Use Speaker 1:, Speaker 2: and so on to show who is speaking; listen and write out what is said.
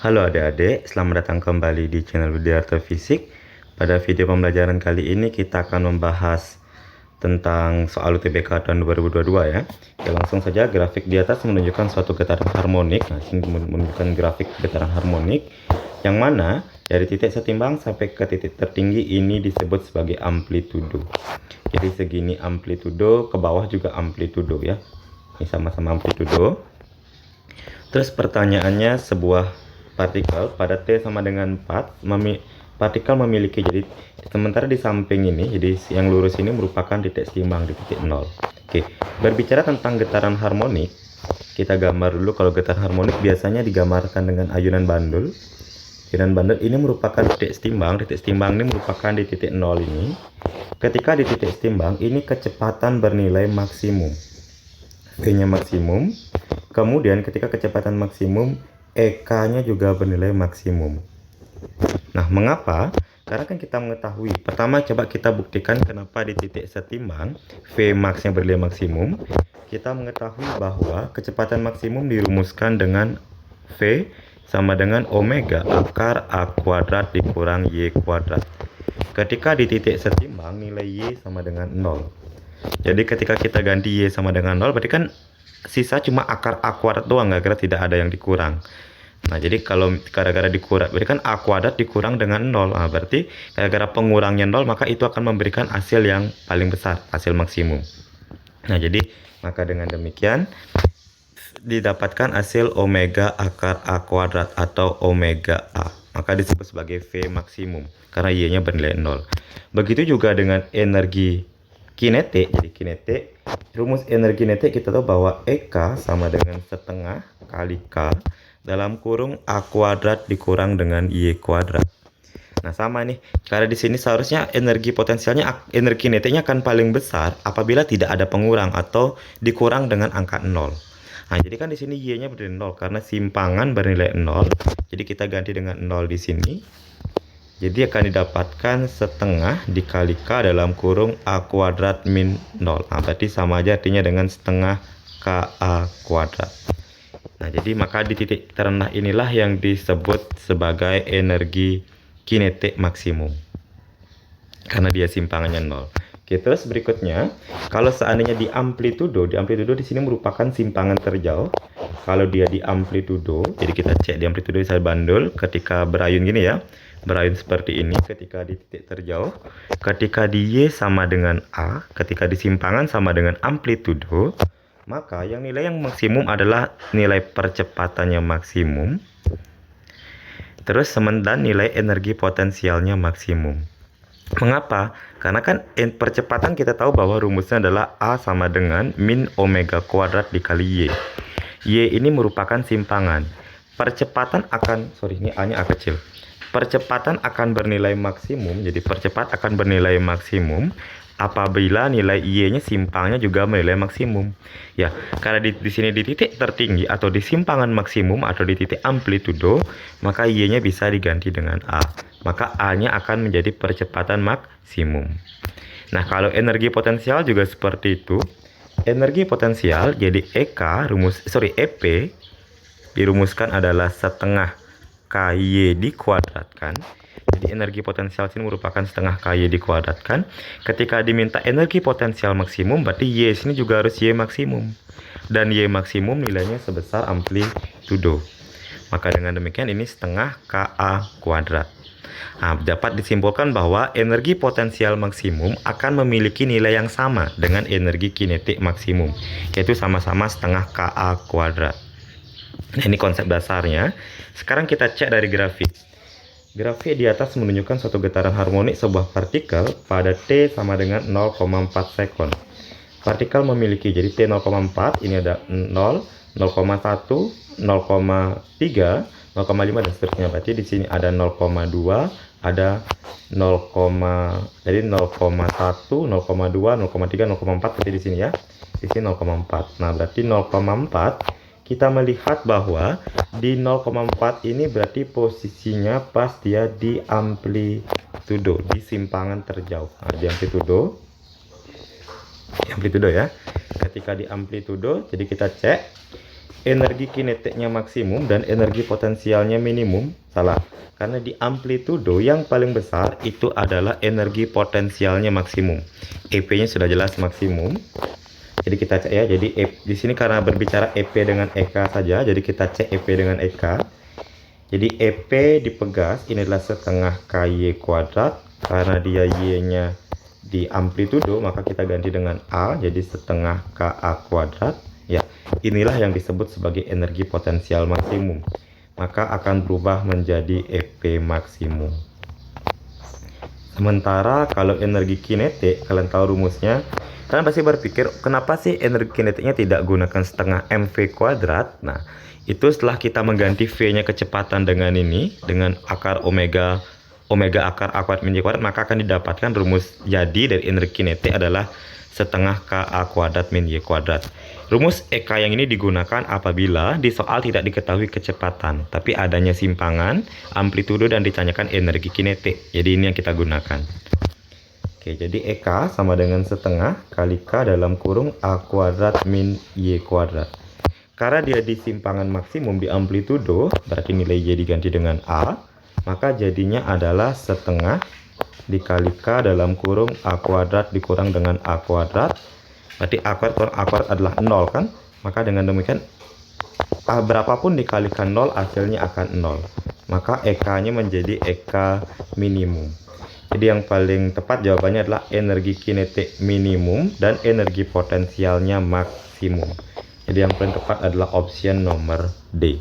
Speaker 1: Halo adik-adik, selamat datang kembali di channel Widyarto Fisik. Pada video pembelajaran kali ini kita akan membahas tentang soal UTBK tahun 2022 ya. Ya, langsung saja grafik di atas menunjukkan suatu getaran harmonik. Nah, sini menunjukkan grafik getaran harmonik yang mana dari titik setimbang sampai ke titik tertinggi ini disebut sebagai amplitudo. Jadi segini amplitudo, ke bawah juga amplitudo ya. Ini sama-sama amplitudo. Terus pertanyaannya, sebuah partikel pada T sama dengan 4, partikel memiliki, jadi sementara di samping ini, jadi yang lurus ini merupakan titik seimbang di titik 0. Oke, berbicara tentang getaran harmonik, kita gambar dulu. Kalau getaran harmonik biasanya digambarkan dengan ayunan bandul. Ayunan bandul ini merupakan titik seimbang ini merupakan di titik 0 ini. Ketika di titik seimbang ini kecepatan bernilai maksimum, V-nya maksimum. Kemudian ketika kecepatan maksimum, EK-nya juga bernilai maksimum. Nah, mengapa? Karena kan kita mengetahui, pertama coba kita buktikan kenapa di titik setimbang V max-nya bernilai maksimum. Kita mengetahui bahwa kecepatan maksimum dirumuskan dengan V sama dengan omega akar A kuadrat dikurang Y kuadrat. Ketika di titik setimbang nilai Y sama dengan 0. Jadi ketika kita ganti Y sama dengan 0, berarti kan sisa cuma akar A kuadrat doang, gara-gara tidak ada yang dikurang. Nah, jadi kalau gara-gara dikurang, berarti kan A kuadrat dikurang dengan 0. Nah, berarti gara-gara pengurangnya 0, maka itu akan memberikan hasil yang paling besar, hasil maksimum. Nah, jadi maka dengan demikian didapatkan hasil omega akar A kuadrat atau omega A. Maka disebut sebagai V maksimum karena Y-nya bernilai 0. Begitu juga dengan energi kinetik. Jadi kinetik, rumus energi kinetik kita tahu bahwa EK sama dengan setengah kali K dalam kurung A kuadrat dikurang dengan Y kuadrat. Nah, sama nih, karena di sini seharusnya energi potensialnya, energi kinetiknya akan paling besar apabila tidak ada pengurang atau dikurang dengan angka 0. Nah, jadi kan di sini Y-nya bernilai 0 karena simpangan bernilai 0. Jadi kita ganti dengan 0 di sini. Jadi akan didapatkan setengah dikali K dalam kurung A kuadrat min 0. Nah, berarti sama aja artinya dengan setengah KA kuadrat. Nah, jadi maka di titik terendah inilah yang disebut sebagai energi kinetik maksimum. Karena dia simpangannya 0. Oke, terus berikutnya, kalau seandainya di amplitudo di sini merupakan simpangan terjauh. Kalau dia di amplitudo, jadi kita cek di amplitudo saya bandul ketika berayun gini ya. Berayun seperti ini ketika di titik terjauh, ketika di Y sama dengan A, ketika di simpangan sama dengan amplitudo, maka yang nilai yang maksimum adalah nilai percepatannya maksimum, terus dan nilai energi potensialnya maksimum. Mengapa? Karena kan percepatan kita tahu bahwa rumusnya adalah A sama dengan min omega kuadrat dikali Y. Y ini merupakan simpangan. Percepatan akan, ini A-nya A kecil. Percepatan akan bernilai maksimum, jadi percepat akan bernilai maksimum apabila nilai Y-nya simpangnya juga bernilai maksimum. Ya, karena di sini di titik tertinggi atau di simpangan maksimum atau di titik amplitudo, maka Y-nya bisa diganti dengan A. Maka A-nya akan menjadi percepatan maksimum. Nah, kalau energi potensial juga seperti itu. Energi potensial jadi EP dirumuskan adalah setengah KY dikuadratkan. Jadi energi potensial sini merupakan setengah KY dikuadratkan. Ketika diminta energi potensial maksimum, berarti Y sini juga harus Y maksimum. Dan Y maksimum nilainya sebesar amplitudo. Maka dengan demikian ini setengah KA kuadrat. Nah, dapat disimpulkan bahwa energi potensial maksimum akan memiliki nilai yang sama dengan energi kinetik maksimum, yaitu sama-sama setengah KA kuadrat. Nah, ini konsep dasarnya. Sekarang kita cek dari grafik. Grafik di atas menunjukkan suatu getaran harmonik sebuah partikel pada T sama dengan 0,4 sekon. Partikel memiliki, jadi T 0,4, ini ada 0, 0,1, 0,3, 0,5 dan seterusnya. Berarti di sini ada 0,2, ada 0, jadi 0,1, 0,2, 0,3, 0,4 seperti di sini ya. Di sini 0,4. Nah, berarti 0,4 kita melihat bahwa di 0,4 ini berarti posisinya pas dia di amplitudo, di simpangan terjauh. Nah, di amplitudo ya. Ketika di amplitudo, jadi kita cek energi kinetiknya maksimum dan energi potensialnya minimum. Salah, karena di amplitudo yang paling besar itu adalah energi potensialnya maksimum. EP-nya sudah jelas maksimum. Jadi kita cek ya. Jadi di sini karena berbicara EP dengan EK saja, jadi kita cek EP dengan EK. Jadi EP dipegas ini adalah setengah KY kuadrat, karena dia Y-nya di amplitudo maka kita ganti dengan A, jadi setengah KA kuadrat. Ya, inilah yang disebut sebagai energi potensial maksimum. Maka akan berubah menjadi EP maksimum. Sementara kalau energi kinetik, kalian tahu rumusnya. Kalian pasti berpikir, kenapa sih energi kinetiknya tidak gunakan setengah mv kuadrat? Nah, itu setelah kita mengganti V-nya kecepatan dengan ini, dengan akar omega akar A kuadrat min Y kuadrat, maka akan didapatkan rumus jadi dari energi kinetik adalah setengah KA kuadrat min Y kuadrat. Rumus EK yang ini digunakan apabila di soal tidak diketahui kecepatan, tapi adanya simpangan, amplitudo, dan ditanyakan energi kinetik. Jadi ini yang kita gunakan. Oke, jadi EK sama dengan setengah kali K dalam kurung A kuadrat min Y kuadrat. Karena dia di simpangan maksimum di amplitudo, berarti nilai Y diganti dengan A, maka jadinya adalah setengah dikali K dalam kurung A kuadrat dikurang dengan A kuadrat. Berarti A kuadrat kurang A kuadrat adalah 0 kan? Maka dengan demikian berapapun dikalikan 0 hasilnya akan 0. Maka EK-nya menjadi EK minimum. Jadi yang paling tepat jawabannya adalah energi kinetik minimum dan energi potensialnya maksimum. Jadi yang paling tepat adalah option nomor D.